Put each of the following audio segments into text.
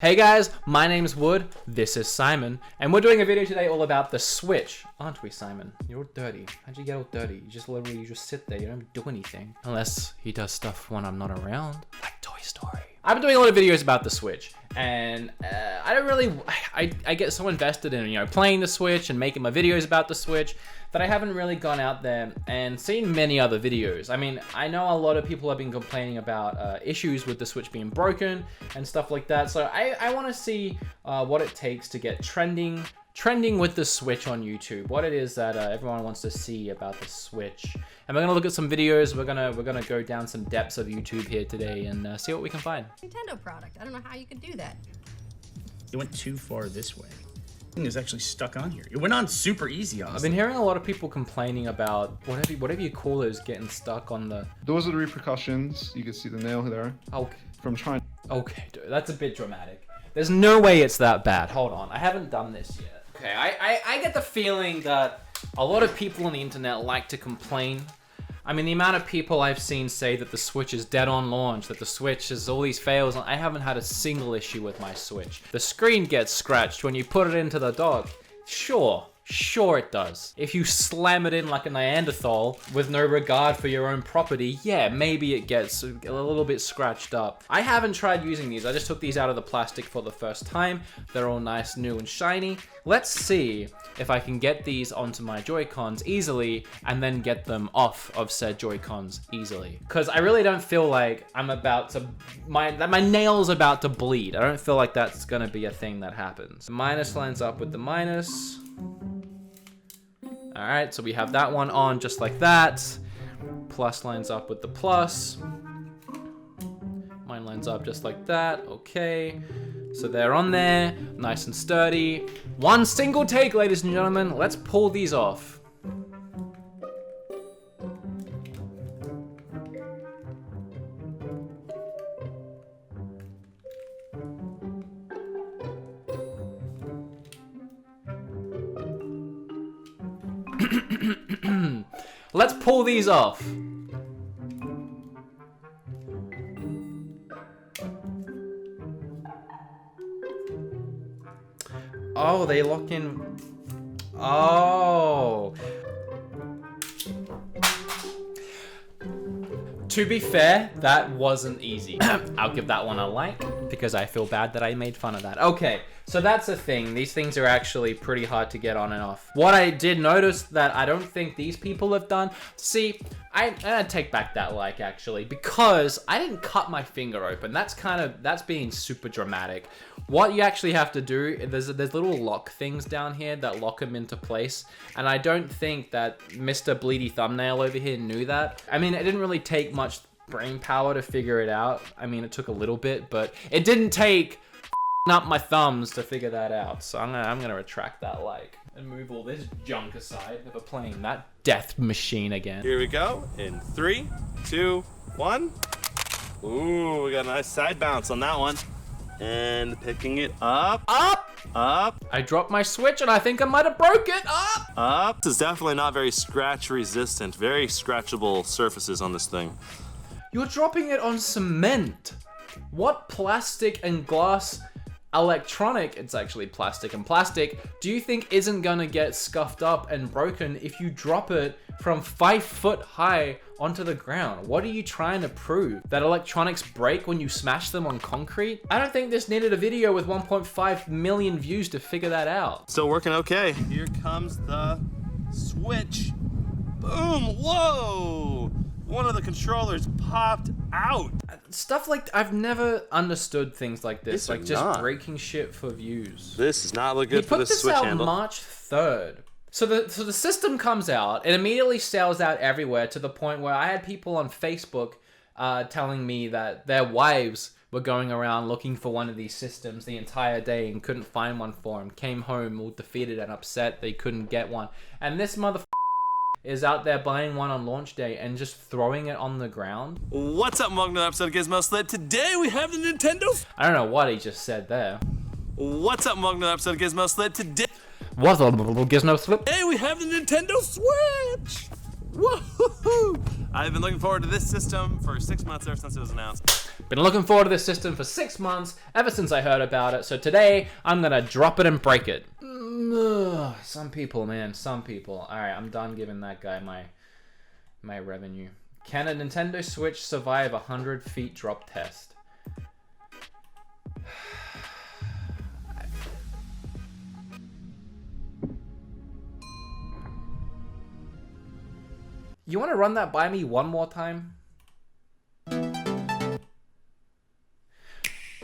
Hey guys, my name's Wood, this is Simon, and we're doing a video today all about the Switch. Aren't we, Simon? You're all dirty. How'd you get all dirty? You just sit there, you don't do anything. Unless he does stuff when I'm not around, like Toy Story. I've been doing a lot of videos about the Switch, and I get so invested in, playing the Switch and making my videos about the Switch that I haven't really gone out there and seen many other videos. I mean, I know a lot of people have been complaining about issues with the Switch being broken and stuff like that, so I want to see what it takes to get trending with the Switch on YouTube, what it is that everyone wants to see about the Switch. And we're gonna look at some videos. We're gonna go down some depths of YouTube here today and see what we can find. Nintendo product. I don't know how you could do that. It went too far this way. Thing is actually stuck on here. It went on super easy, honestly. I've been hearing a lot of people complaining about whatever you call those getting stuck on the. Those are the repercussions. You can see the nail there. Okay. From trying. Okay, dude, that's a bit dramatic. There's no way it's that bad. Hold on, I haven't done this yet. Okay, I get the feeling that a lot of people on the internet like to complain. I mean, the amount of people I've seen say that the Switch is dead on launch, that the Switch has all these fails, and I haven't had a single issue with my Switch. The screen gets scratched when you put it into the dock. Sure it does. If you slam it in like a Neanderthal with no regard for your own property, yeah, maybe it gets a little bit scratched up. I haven't tried using these. I just took these out of the plastic for the first time. They're all nice, new, and shiny. Let's see if I can get these onto my Joy-Cons easily and then get them off of said Joy-Cons easily. Because I really don't feel like I'm about to... my nail's about to bleed. I don't feel like that's gonna be a thing that happens. The minus lines up with the minus. Alright, so we have that one on just like that. Plus lines up with the plus. Mine lines up just like that. Okay. So they're on there. Nice and sturdy. One single take, ladies and gentlemen. Let's pull these off. Let's pull these off. Oh, they lock in. Oh. To be fair, that wasn't easy. I'll give that one a like because I feel bad that I made fun of that. Okay, so that's the thing. These things are actually pretty hard to get on and off. What I did notice that I don't think these people have done. See, I take back that like actually because I didn't cut my finger open. That's being super dramatic. What you actually have to do, there's little lock things down here that lock them into place. And I don't think that Mr. Bleedy Thumbnail over here knew that. I mean, it didn't really take much brain power to figure it out. I mean, it took a little bit, but it didn't take up my thumbs to figure that out. So I'm gonna retract that like and move all this junk aside if we're playing that death machine again. Here we go in 3, 2, 1. Ooh, we got a nice side bounce on that one. And picking it up. Up. I dropped my Switch and I think I might have broke it. Up. This is definitely not very scratch resistant. Very scratchable surfaces on this thing. You're dropping it on cement. What plastic and glass electronic, it's actually plastic and plastic, do you think isn't gonna get scuffed up and broken if you drop it from 5 foot high onto the ground? What are you trying to prove? That electronics break when you smash them on concrete? I don't think this needed a video with 1.5 million views to figure that out. Still working okay. Here comes the Switch. Boom, whoa! One of the controllers popped out. Stuff like, I've never understood things like this. These are like just not. breaking shit for views. This does not look good for the Switch He put this out handle. March 3rd. So the system comes out, it immediately sells out everywhere to the point where I had people on Facebook telling me that their wives were going around looking for one of these systems the entire day and couldn't find one for them. Came home all defeated and upset they couldn't get one. And this motherfucker is out there buying one on launch day and just throwing it on the ground. What's up, welcome to another episode of Gizmo Sled. Today we have the Nintendo... I don't know what he just said there. What's up, welcome to another episode of Gizmo Sled. Today... What's up, Gizmo Slip? Today we have the Nintendo Switch! Woohoo! I've been looking forward to this system for 6 months ever since it was announced. Been looking forward to this system for 6 months, ever since I heard about it. So today, I'm gonna drop it and break it. Some people, man, some people. Alright, I'm done giving that guy my revenue. Can a Nintendo Switch survive a 100 feet drop test? You want to run that by me one more time?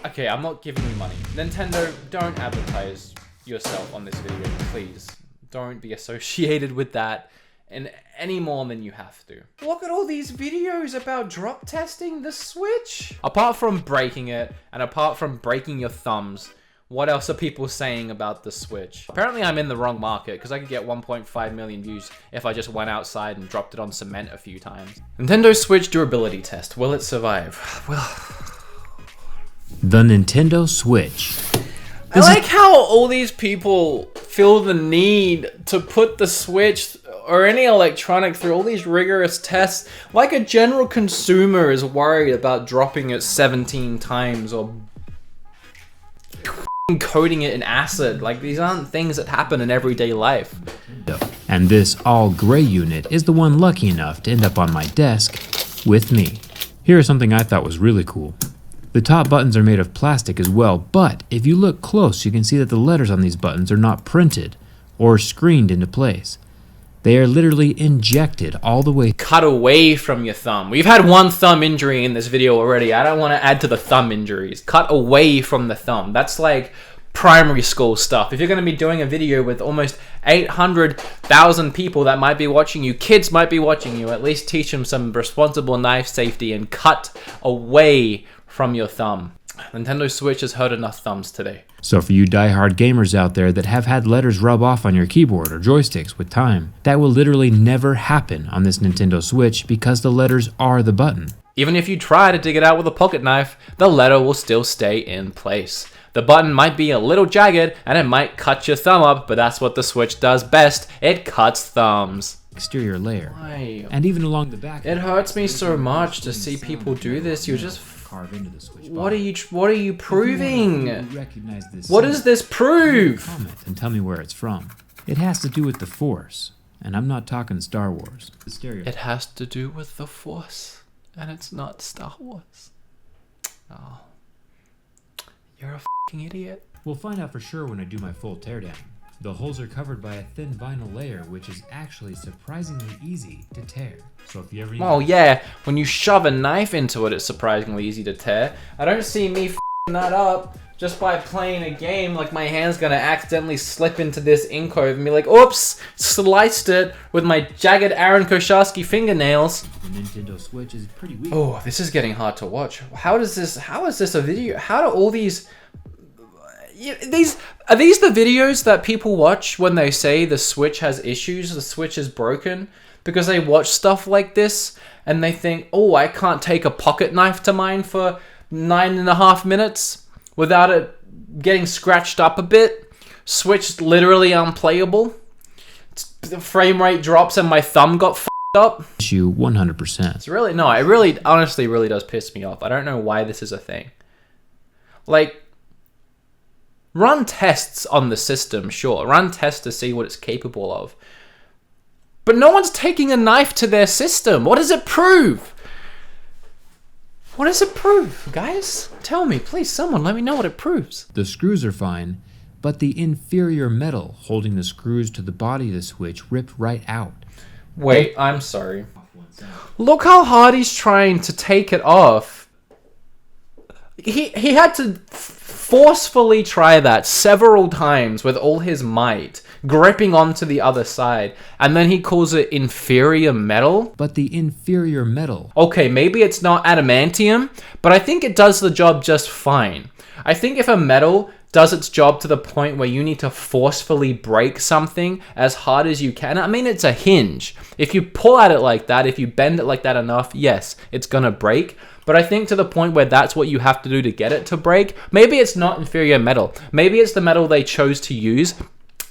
Okay, I'm not giving you money. Nintendo, don't advertise yourself on this video, please. Don't be associated with that in any more than you have to. Look at all these videos about drop testing the Switch. Apart from breaking it, and apart from breaking your thumbs, what else are people saying about the Switch? Apparently I'm in the wrong market, because I could get 1.5 million views if I just went outside and dropped it on cement a few times. Nintendo Switch durability test. Will it survive? Well... The Nintendo Switch. I like how all these people feel the need to put the Switch or any electronic through all these rigorous tests, like a general consumer is worried about dropping it 17 times or coating it in acid. Like, these aren't things that happen in everyday life. And this all-gray unit is the one lucky enough to end up on my desk with me. Here's something I thought was really cool. The top buttons are made of plastic as well, but if you look close, you can see that the letters on these buttons are not printed or screened into place. They are literally injected all the way cut away from your thumb. We've had one thumb injury in this video already. I don't want to add to the thumb injuries. Cut away from the thumb. That's like primary school stuff. If you're going to be doing a video with almost 800,000 people that might be watching you, kids might be watching you, at least teach them some responsible knife safety and cut away from your thumb. Nintendo Switch has hurt enough thumbs today. So for you die-hard gamers out there that have had letters rub off on your keyboard or joysticks with time, that will literally never happen on this Nintendo Switch because the letters are the button. Even if you try to dig it out with a pocket knife, the letter will still stay in place. The button might be a little jagged and it might cut your thumb up, but that's what the Switch does best. It cuts thumbs. Exterior layer. Why? And even along the back. It hurts me so much to see people do this. You're just... Into the Switch What are you proving? Recognize this What does this prove? comment and tell me where it's from. It has to do with the Force, and I'm not talking Star Wars. The stereo. It has to do with the Force, and it's not Star Wars. Oh, you're a fucking idiot. We'll find out for sure when I do my full teardown. The holes are covered by a thin vinyl layer, which is actually surprisingly easy to tear. So if you ever... Oh yeah, when you shove a knife into it, it's surprisingly easy to tear. I don't see me f***ing that up just by playing a game. Like, my hand's gonna accidentally slip into this ink over and be like, oops, sliced it with my jagged Aaron Kosharski fingernails. The Nintendo Switch is pretty weak. Oh, this is getting hard to watch. How is this a video? How do all these... Are these the videos that people watch when they say the Switch has issues, the Switch is broken? Because they watch stuff like this and they think, oh, I can't take a pocket knife to mine for 9.5 minutes without it getting scratched up a bit. Switch literally unplayable. The frame rate drops and my thumb got f***ed up. Issue 100%. It's really, no, it really, honestly, really does piss me off. I don't know why this is a thing. Like, run tests on the system, sure. Run tests to see what it's capable of. But no one's taking a knife to their system. What does it prove? What does it prove, guys? Tell me, please, someone, let me know what it proves. The screws are fine, but the inferior metal holding the screws to the body of the Switch ripped right out. Wait, I'm sorry. Look how hard he's trying to take it off. He had to forcefully try that several times with all his might, gripping onto the other side, and then he calls it inferior metal. But the inferior metal... Okay, maybe it's not adamantium, but I think it does the job just fine. I think if a metal does its job to the point where you need to forcefully break something as hard as you can, I mean, it's a hinge. If you pull at it like that, if you bend it like that enough, yes, it's gonna break. But I think to the point where that's what you have to do to get it to break, maybe it's not inferior metal. Maybe it's the metal they chose to use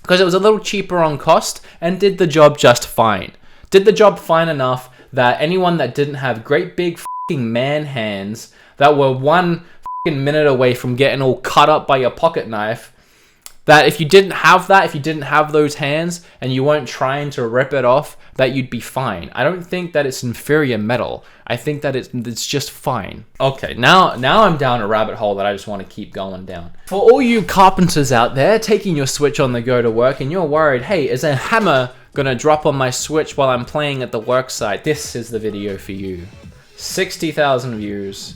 because it was a little cheaper on cost and did the job just fine. Did the job fine enough that anyone that didn't have great big f***ing man hands that were 1 minute away from getting all cut up by your pocket knife, that if you didn't have that, if you didn't have those hands and you weren't trying to rip it off, that you'd be fine. I don't think that it's inferior metal. I think that it's just fine. Okay, now I'm down a rabbit hole that I just want to keep going down. For all you carpenters out there taking your Switch on the go to work and you're worried, hey, is a hammer gonna drop on my Switch while I'm playing at the work site? This is the video for you. 60,000 views.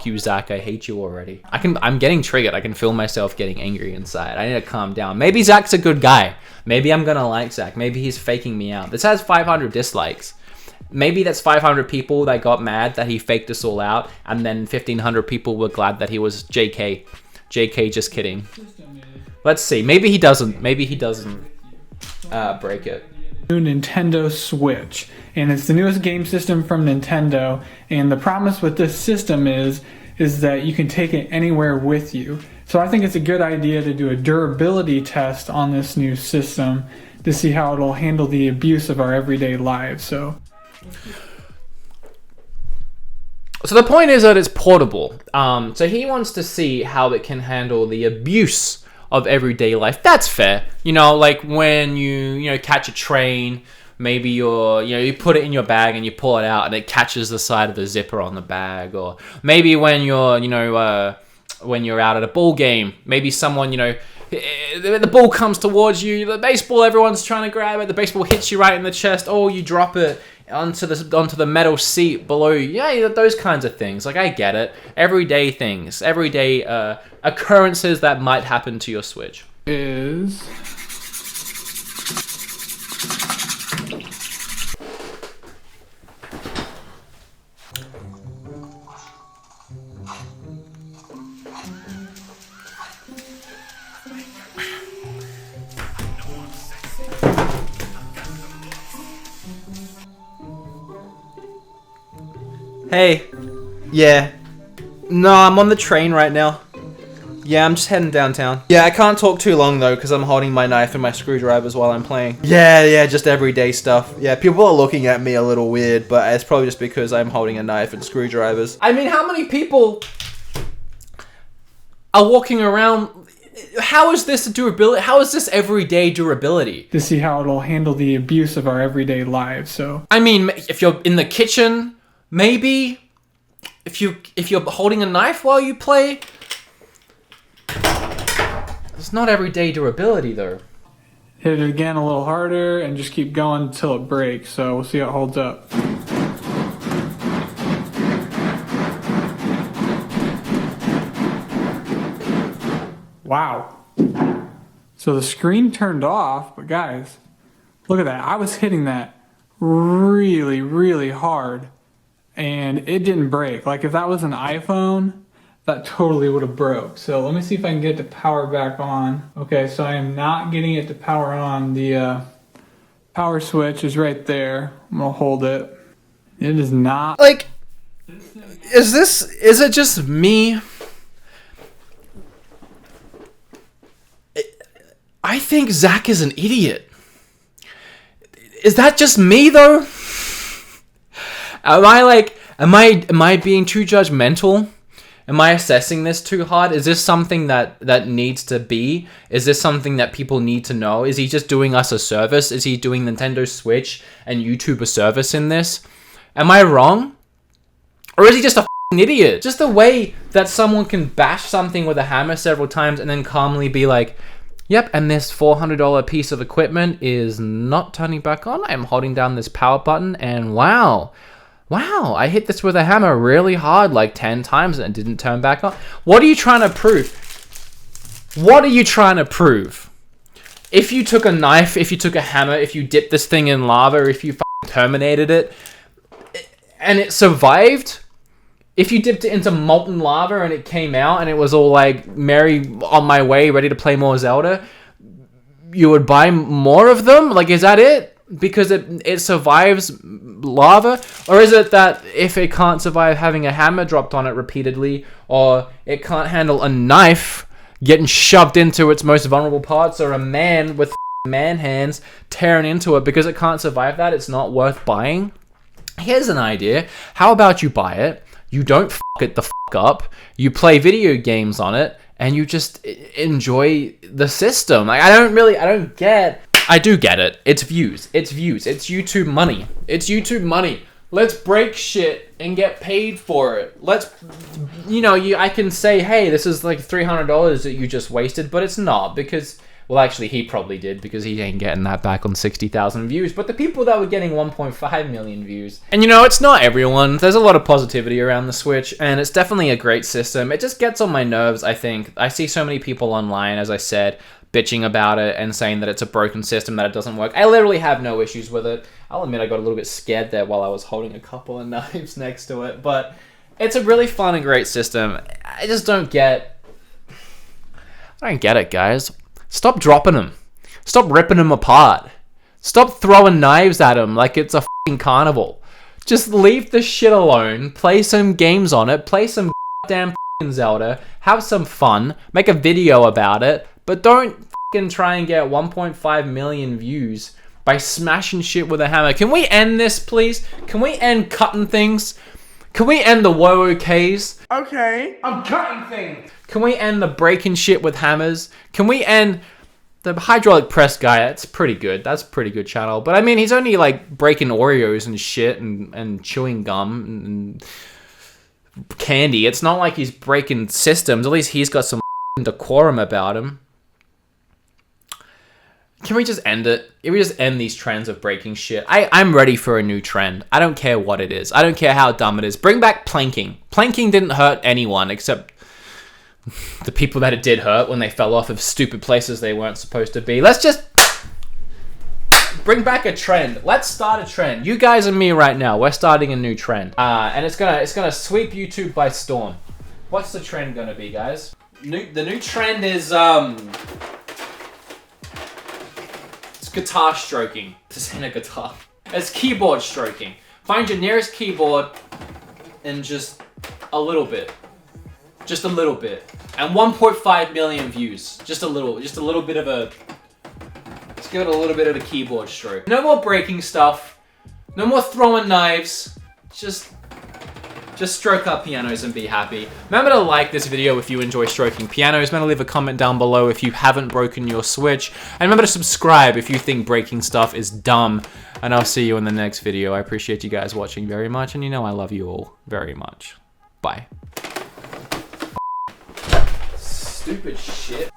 You, Zach, I hate you already. I'm getting triggered. I can feel myself getting angry inside. I need to calm down. Maybe Zach's a good guy. Maybe I'm gonna like Zach. Maybe he's faking me out. This has 500 dislikes. Maybe that's 500 people that got mad that he faked us all out, and then 1,500 people were glad that he was JK. JK, just kidding. Let's see. Maybe he doesn't. Maybe he doesn't break it. New Nintendo Switch, and it's the newest game system from Nintendo, and the promise with this system is that you can take it anywhere with you. So I think it's a good idea to do a durability test on this new system to see how it'll handle the abuse of our everyday lives. So the point is that it's portable. So he wants to see how it can handle the abuse of everyday life. That's fair. You know, like when you catch a train, maybe you put it in your bag and you pull it out and it catches the side of the zipper on the bag. Or maybe when you're when you're out at a ball game, maybe someone, the ball comes towards you, the baseball, everyone's trying to grab it, the baseball hits you right in the chest, oh, you drop it onto the metal seat below you. Yeah, those kinds of things. Like, I get it. Everyday things, everyday occurrences that might happen to your Switch. is Hey. Yeah. No, I'm on the train right now. Yeah, I'm just heading downtown. Yeah, I can't talk too long though, because I'm holding my knife and my screwdrivers while I'm playing. Yeah, just everyday stuff. Yeah, people are looking at me a little weird, but it's probably just because I'm holding a knife and screwdrivers. I mean, how many people are walking around? How is this durability? How is this everyday durability? to see how it'll handle the abuse of our everyday lives. So I mean, if you're in the kitchen, maybe. If you're holding a knife while you play, it's not everyday durability though. hit it again a little harder and just keep going until it breaks. So we'll see how it holds up. Wow. So the screen turned off, but guys, look at that. I was hitting that really, really hard and it didn't break. Like if that was an iPhone, that totally would have broke. So let me see if I can get the power back on. Okay, so I am not getting it to power on. The power switch is right there. I'm gonna hold it. It is not. Like, is it just me? I think Zach is an idiot. Is that just me though? Am I being too judgmental? Am I assessing this too hard? Is this something that needs to be? Is this something that people need to know? Is he just doing us a service? Is he doing Nintendo Switch and YouTube a service in this? Am I wrong? Or is he just a f***ing idiot? Just the way that someone can bash something with a hammer several times and then calmly be like, yep, and this $400 piece of equipment is not turning back on. I'm holding down this power button and wow, I hit this with a hammer really hard, like 10 times and it didn't turn back on. What are you trying to prove? What are you trying to prove? If you took a knife, if you took a hammer, if you dipped this thing in lava, if you terminated it, and it survived, if you dipped it into molten lava and it came out and it was all like, merry on my way, ready to play more Zelda, you would buy more of them? Like, is that it? Because it survives lava? Or is it that if it can't survive having a hammer dropped on it repeatedly, or it can't handle a knife getting shoved into its most vulnerable parts, or a man with man hands tearing into it because it can't survive that. It's not worth buying. Here's an idea. How about you buy it, you don't f it the f up, you play video games on it, and you just enjoy the system. Like, I do get it. It's views. It's YouTube money. It's YouTube money. Let's break shit and get paid for it. Let's, I can say, hey, this is like $300 that you just wasted, but it's not because, well, actually, he probably did because he ain't getting that back on 60,000 views. But the people that were getting 1.5 million views, and it's not everyone. There's a lot of positivity around the Switch, and it's definitely a great system. It just gets on my nerves, I think. I see so many people online, as I said, bitching about it and saying that it's a broken system, that it doesn't work. I literally have no issues with it. I'll admit I got a little bit scared there while I was holding a couple of knives next to it, but it's a really fun and great system. I just don't get it, guys. Stop dropping them. Stop ripping them apart. Stop throwing knives at them like it's a fucking carnival. Just leave the shit alone. Play some games on it. Play some goddamn fucking Zelda. Have some fun. Make a video about it. But don't fucking try and get 1.5 million views by smashing shit with a hammer. Can we end this, please? Can we end cutting things? Can we end the whoa-okays? Okay. I'm cutting things. Can we end the breaking shit with hammers? Can we end the hydraulic press guy? That's pretty good. That's a pretty good channel. But I mean, he's only like breaking Oreos and shit and chewing gum and candy. It's not like he's breaking systems. At least he's got some decorum about him. Can we just end it? Can we just end these trends of breaking shit? I'm ready for a new trend. I don't care what it is. I don't care how dumb it is. Bring back planking. Planking didn't hurt anyone except the people that it did hurt when they fell off of stupid places they weren't supposed to be. Let's just bring back a trend. Let's start a trend. You guys and me right now, we're starting a new trend. And it's gonna sweep YouTube by storm. What's the trend gonna be, guys? The new trend is it's guitar stroking. This ain't a guitar. It's keyboard stroking. Find your nearest keyboard and just a little bit. Just a little bit. And 1.5 million views. Just a little bit of a... Let's give it a little bit of a keyboard stroke. No more breaking stuff. No more throwing knives. Just stroke up pianos and be happy. Remember to like this video if you enjoy stroking pianos. Remember to leave a comment down below if you haven't broken your Switch. And remember to subscribe if you think breaking stuff is dumb. And I'll see you in the next video. I appreciate you guys watching very much. And I love you all very much. Bye. Stupid shit.